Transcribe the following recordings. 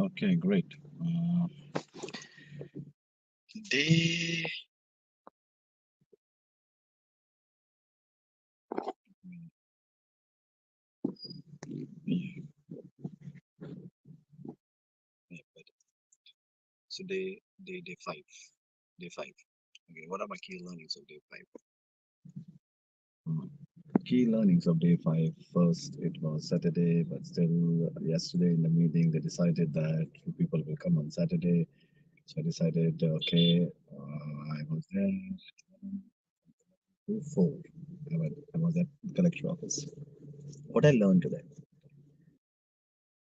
Okay, great. Uh, they, yeah, yeah, so day five, day five. Okay, what are my key learnings of day five? Uh, Key learnings of day five. First, it was Saturday, but still yesterday in the meeting they decided that few people will come on Saturday. So I decided, okay, I was there to four. I was at collector office. What I learned today,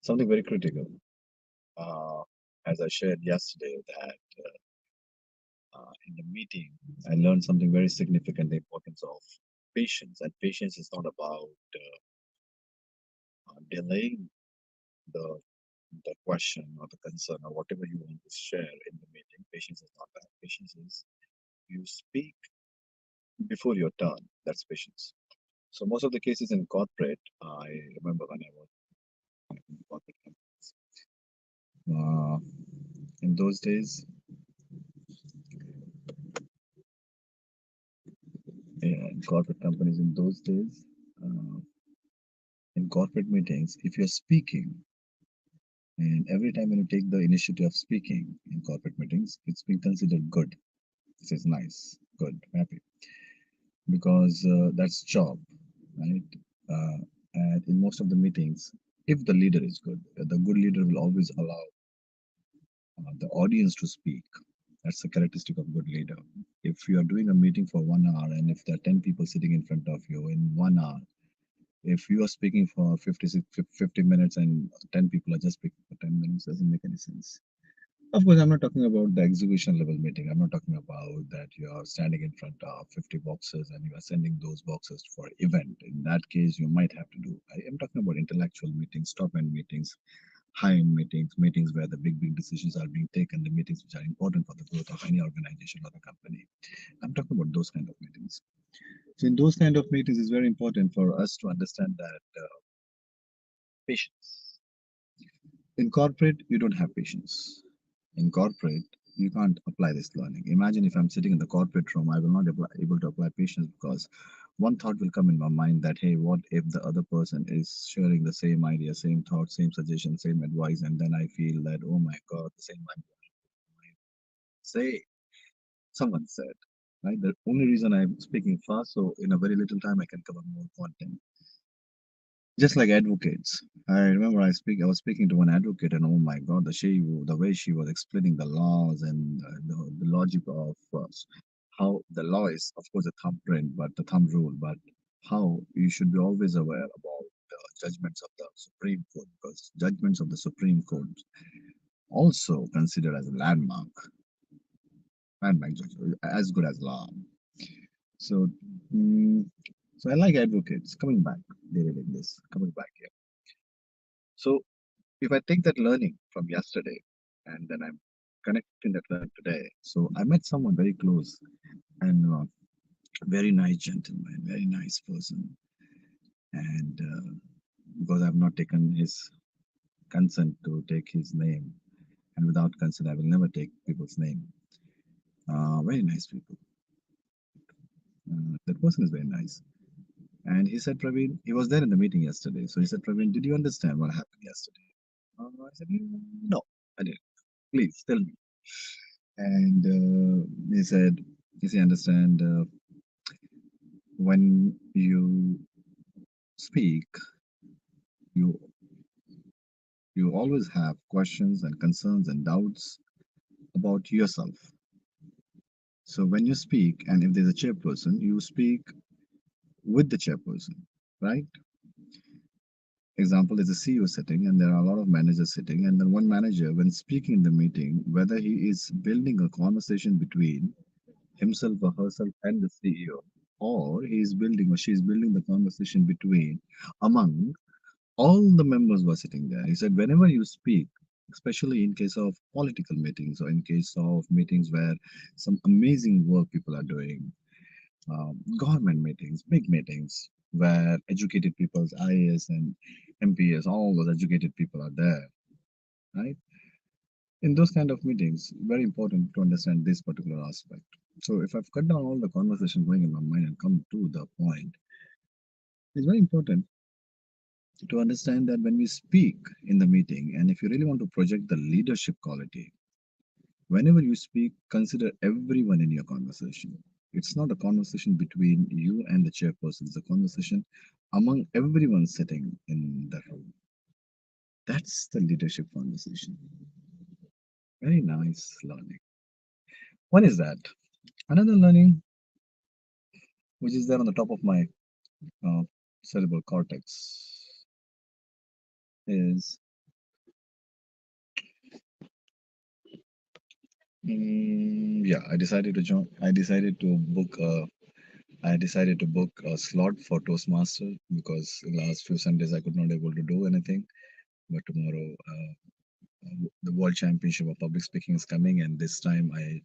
something very critical. Uh, as I shared yesterday, that in the meeting, I learned something very significant: the importance of patience. And patience is not about delaying the the question or the concern or whatever you want to share in the meeting. Patience is not that. Patience is you speak before your turn. That's patience. So most of the cases in corporate, I remember when I was in corporate companies. In those days, yeah, in corporate companies in those days, uh, in corporate meetings, if you're speaking, and every time when you take the initiative of speaking in corporate meetings, it's been considered good. This is nice, good, happy, because that's job, right? Uh, and in most of the meetings, if the leader is good, the good leader will always allow the audience to speak. That's the characteristic of good leader. If you are doing a meeting for 1 hour and if there are 10 people sitting in front of you in 1 hour, if you are speaking for 50 minutes and 10 people are just speaking for 10 minutes, doesn't make any sense. Of course, I'm not talking about the execution level meeting. I'm not talking about that you are standing in front of 50 boxes and you are sending those boxes for event. In that case, you might have to do. I am talking about intellectual meetings, top end meetings, high end meetings, meetings where the big decisions are being taken, the meetings which are important for the growth of any organization or the company. I'm talking about those kind of meetings. So in those kind of meetings, it's very important for us to understand that patience. In corporate, you don't have patience. In corporate, you can't apply this learning. Imagine if I'm sitting in the corporate room, I will not able to apply patience because one thought will come in my mind that, hey, what if the other person is sharing the same idea, same thought, same suggestion, same advice, and then I feel that, oh my God, the same idea. Say, someone said, right? The only reason I'm speaking fast, so in a very little time I can cover more content. Just like advocates. I remember I was speaking to one advocate, and oh my God, the way she was explaining the laws and the logic of how the law is, of course, a thumbprint, but the thumb rule, but how you should be always aware about the judgments of the Supreme Court, because judgments of the Supreme Court also considered as a landmark judgment, as good as law. So, mm, so I like advocates coming back. They did this coming back here. So if I take that learning from yesterday and then I'm connecting that learning today, so I met someone very close and very nice gentleman, very nice person, and because I've not taken his consent to take his name, and without consent, I will never take people's name. Very nice people. That person is very nice. And he said, Praveen, he was there in the meeting yesterday. So he said, Praveen, did you understand what happened yesterday? I said, no, I didn't. Please tell me. And he said, "Yes, I understand. When you speak, you you always have questions and concerns and doubts about yourself. So when you speak, and if there's a chairperson, you speak with the chairperson, right? Example, there's a CEO sitting, and there are a lot of managers sitting, and then one manager, when speaking in the meeting, whether he is building a conversation between himself or herself and the CEO, or he is building or she is building the conversation between among all the members were sitting there. He said, whenever you speak, especially in case of political meetings or in case of meetings where some amazing work people are doing, government meetings, big meetings, where educated people's IAS and MPS, all those educated people are there, right? In those kind of meetings, very important to understand this particular aspect. So if I've cut down all the conversation going in my mind and come to the point, it's very important to understand that when we speak in the meeting, and if you really want to project the leadership quality, whenever you speak, consider everyone in your conversation. It's not a conversation between you and the chairperson, it's a conversation among everyone sitting in the room. That's the leadership conversation. Very nice learning. One is that. Another learning, which is there on the top of my uh, cerebral cortex, is yeah, I decided to join. I decided to book a slot for Toastmaster because the last few Sundays I could not able to do anything. But tomorrow, the World Championship of Public Speaking is coming, and this time I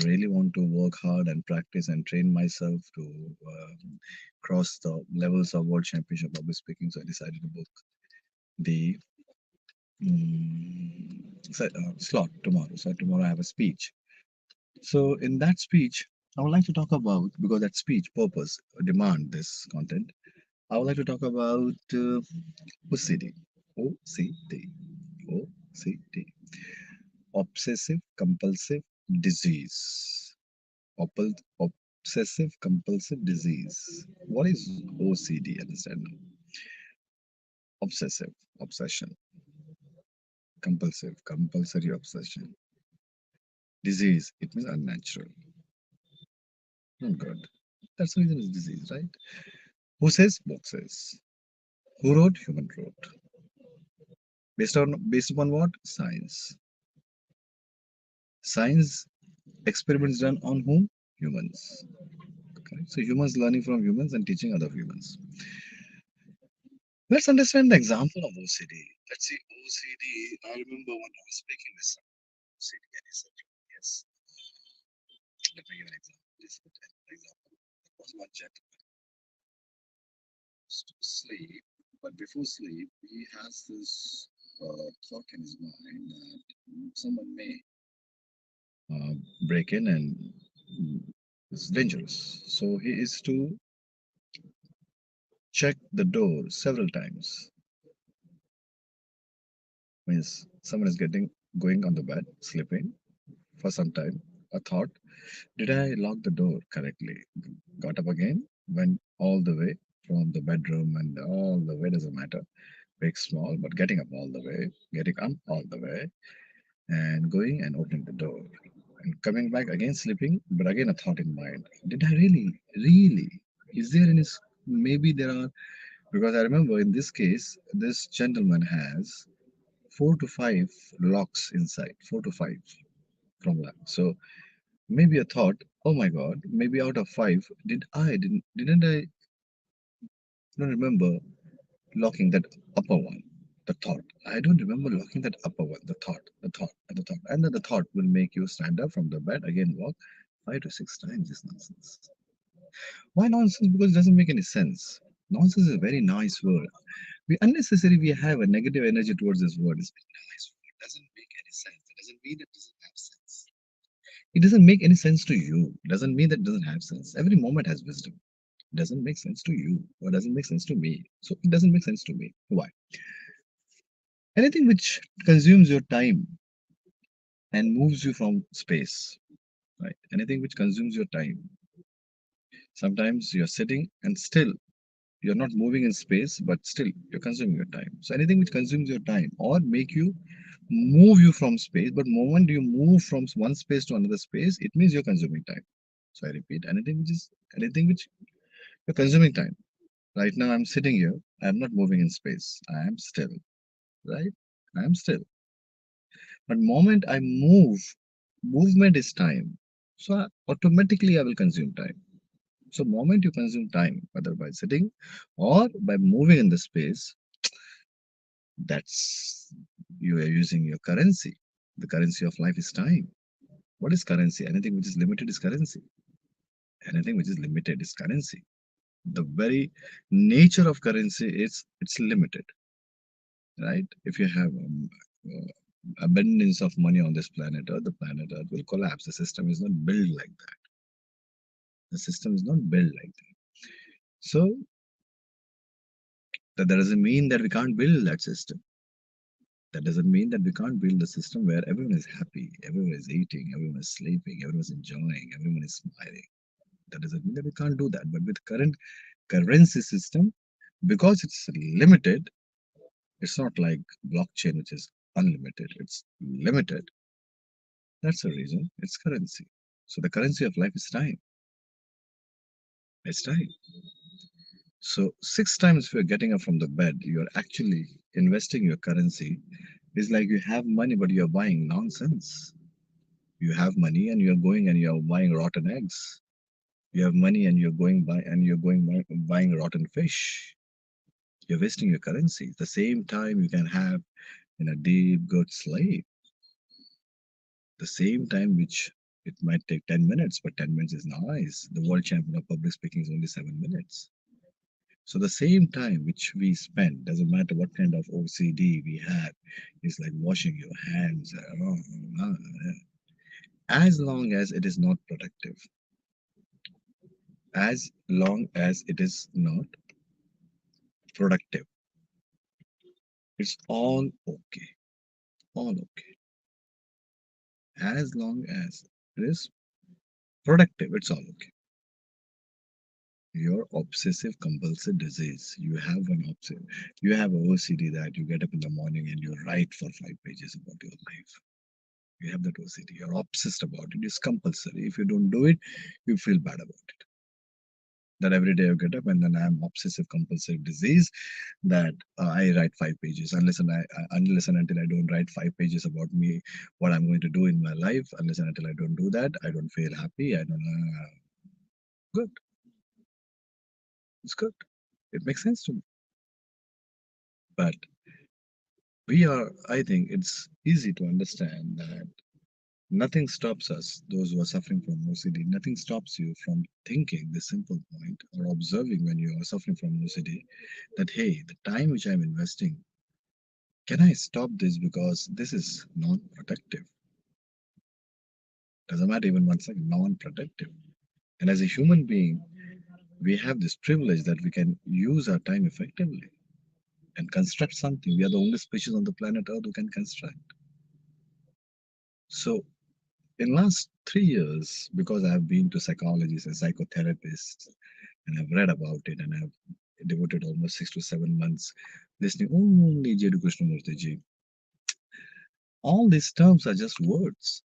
really want to work hard and practice and train myself to cross the levels of World Championship of Public Speaking. So I decided to book the slot tomorrow. So tomorrow I have a speech. So in that speech, I would like to talk about, because that speech purpose demand this content. I would like to talk about OCD, OCD, OCD, obsessive compulsive disease. Obsessive compulsive disease. What is OCD? Understand? Obsessive, obsession, compulsive, compulsory obsession. Disease, it means unnatural. Not good. That's the reason it's disease, right? Who says? Book says. Who wrote? Human wrote. Based upon what? Science. Science experiments done on whom? Humans. Okay. So humans learning from humans and teaching other humans. Let's understand the example of OCD. Let's see OCD. I remember when I was speaking with someone OCD and he said, yes. Let me give an example. This is an example. There was one gentleman to sleep, but before sleep, he has this thought in his mind that someone may uh, break in and it's dangerous. So he is to check the door several times. Means someone is getting going on the bed, sleeping for some time. A thought, did I lock the door correctly? Got up again, went all the way from the bedroom and all the way doesn't matter, big, small, but getting up all the way, getting up all the way, and going and opening the door. And coming back again sleeping, but again a thought in mind. Did I really, really? Is there any, maybe there are, because I remember in this case, this gentleman has 4 to 5 locks inside, 4 to 5 from lock. So maybe a thought, oh my God, maybe out of 5, didn't I don't remember locking that upper one? The thought. I don't remember locking that upper one. The thought. And then the thought will make you stand up from the bed, again walk 5 to 6 times. This nonsense. Why nonsense? Because it doesn't make any sense. Nonsense is a very nice word. We unnecessarily we have a negative energy towards this word. It's a nice word. It doesn't make any sense. It doesn't mean it doesn't have sense. It doesn't make any sense to you. It doesn't mean that it doesn't have sense. Every moment has wisdom. It doesn't make sense to you or doesn't make sense to me. So it doesn't make sense to me. Why? Anything which consumes your time and moves you from space, right? Anything which consumes your time. Sometimes you're sitting and still you're not moving in space, but still you're consuming your time. So anything which consumes your time or make you move you from space, but moment you move from one space to another space, it means you're consuming time. So I repeat, anything which you're consuming time. Right now I'm sitting here, I'm not moving in space. I am still, right? I am still. But moment I move, movement is time. So automatically I will consume time. So moment you consume time, whether by sitting or by moving in the space, that's you are using your currency. The currency of life is time. What is currency? Anything which is limited is currency. Anything which is limited is currency. The very nature of currency is it's limited, right? If you have abundance of money on this planet Earth, the planet Earth will collapse. The system is not built like that. The system is not built like that. So that doesn't mean that we can't build that system. That doesn't mean that we can't build a system where everyone is happy, everyone is eating, everyone is sleeping, everyone is enjoying, everyone is smiling. That doesn't mean that we can't do that. But with current currency system, because it's limited, it's not like blockchain, which is unlimited. It's limited. That's the reason it's currency. So the currency of life is time. It's time. So six times if you're getting up from the bed, you're actually investing your currency. It's like you have money, but you're buying nonsense. You have money and you're going and you're buying rotten eggs. You have money and you're going buying rotten fish. You're wasting your currency. The same time you can have in a deep good sleep. The same time which it might take 10 minutes, but 10 minutes is nice. The world champion of public speaking is only 7 minutes. So the same time which we spend, doesn't matter what kind of OCD we have, is like washing your hands, as long as it is not productive, as long as it is not productive, it's all okay, all okay. As long as it is productive, it's all okay. Your obsessive compulsive disease, you have an obsessive, you have OCD that you get up in the morning and you write for 5 pages about your life. You have that OCD. You're obsessed about it. It's compulsory. If you don't do it, you feel bad about it. That every day you get up and then I'm obsessive compulsive disease that I write 5 pages unless and until I don't write 5 pages about me, what I'm going to do in my life. Unless and until I don't do that, I don't feel happy. I don't. Good. It's good. It makes sense to me. But we are. I think it's easy to understand that nothing stops us, those who are suffering from OCD, nothing stops you from thinking this simple point or observing when you are suffering from OCD that, hey, the time which I'm investing, can I stop this because this is non productive? Doesn't matter even 1 second, non productive. And as a human being, we have this privilege that we can use our time effectively and construct something. We are the only species on the planet Earth who can construct. So in last 3 years, because I have been to psychologists and psychotherapists and I've read about it and I've devoted almost 6 to 7 months listening only J. Krishnamurti ji. All these terms are just words.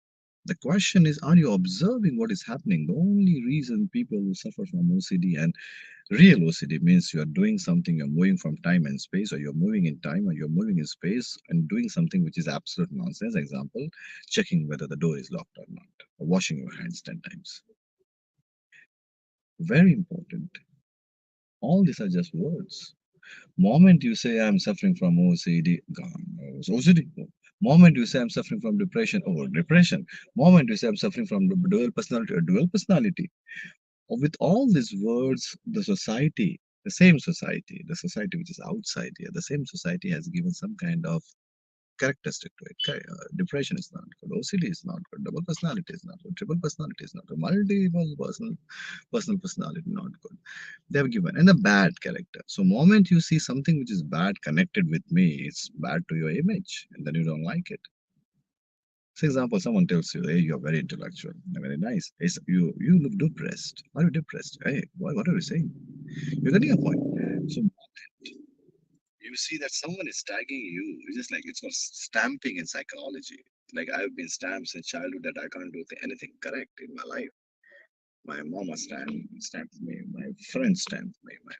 The question is, are you observing what is happening? The only reason people who suffer from OCD and real OCD means you are doing something, you're moving from time and space, or you're moving in time, or you're moving in space and doing something which is absolute nonsense. Example, checking whether the door is locked or not, or washing your hands 10 times. Very important. All these are just words. Moment you say I'm suffering from OCD, gone. OCD. Moment you say I'm suffering from depression, depression. Moment you say I'm suffering from dual personality, dual personality. With all these words, the society, the same society, the society which is outside here, the same society has given some kind of characteristic to it. Depression is not good, OCD is not good, double personality is not good, triple personality is not good, multiple personal personality not good. They have given and a bad character. So moment you see something which is bad connected with me, it's bad to your image, and then you don't like it. For example, someone tells you, "Hey, you're very intellectual, very nice. Hey, you look depressed. Are you depressed? Hey, what are you saying? You're getting a point." So you see that someone is tagging you. It's just like it's called stamping in psychology. Like I've been stamped since childhood that I can't do anything correct in my life. My mama stamped me. My friends stamped me. My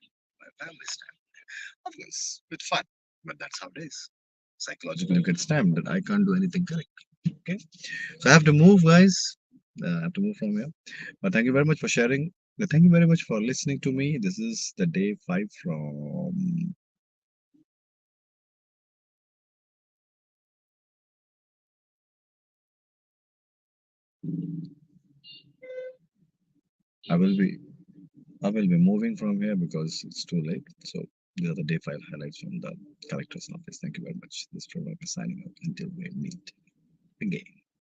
family stamped me. Of course, with fun, but that's how it is. Psychologically, you get stamped that I can't do anything correct. Okay. So I have to move, guys. I have to move from here. But thank you very much for sharing. Thank you very much for listening to me. This is the day 5 from. I will be I will be moving from here because it's too late. So These are the day five highlights from the collector's office. Thank you very much. This program is signing out until we meet again.